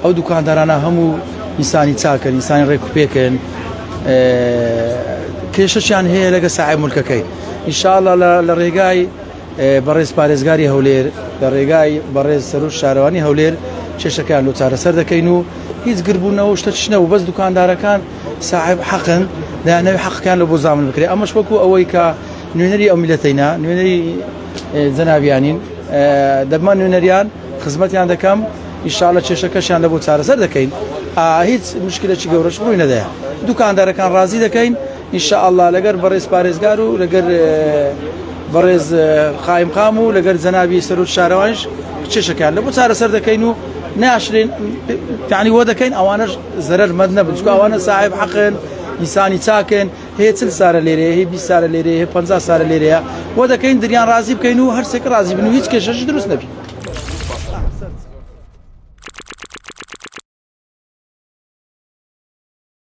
ئەو دوکاندارانە هەموو ئینسانی چاکن ئینسانی ڕێکوپێکن کێشەشیان هەیە لەگە ساحب مولکەکەی ئینشاءالله لە ڕێگای بەڕێز پارێزگاری هەولێر لە ڕێگای بەڕێز سەرۆک شارەوانی هەولێر کێشەکەیان لۆ چارەسەر دەکەین و هیچ گربوونەوە شتە چنە و بەس دوکاندارەکان ساحب حەقن دەیانەوێت حەقەکان لە بۆ زامن بکرێت ئەمەش وەکو ئەوەی کە نوێنەری ئەو میلەتەینە نوێنەری جەنابیانین دەبمان نوێنەریان خزمەتیان دەکەم ئینشاءالله کێشەکەشیان لە بۆ چارەسەر دەکەین هیچ مشکلێکی گەورەش ڕووی نەدەیە دوکاندارەکان ڕازی دەکەین ئینشاءالله لەگەر بەڕێز پارێزگار و لەگەر بەڕێز قایمقام و لەگەر جەنابی سەرۆک شارەوانیش کێشەکان لە بۆ چارەسەر دەکەین و ناشرین یعنی وە دەکەین ئەوانەش زەرەر مەد نەبن چونکە ئەوانە ساحب حەقن ئینسانی چاکن هەیە 40 سارە لێرەیە هەیە 20 سارە لێرەیە هەیە 50 سارە لێرەیە وە دەکەین دریان ڕازی بکەین و هەرسێک ڕازی بن و هیچ کێشەش دروست نەبی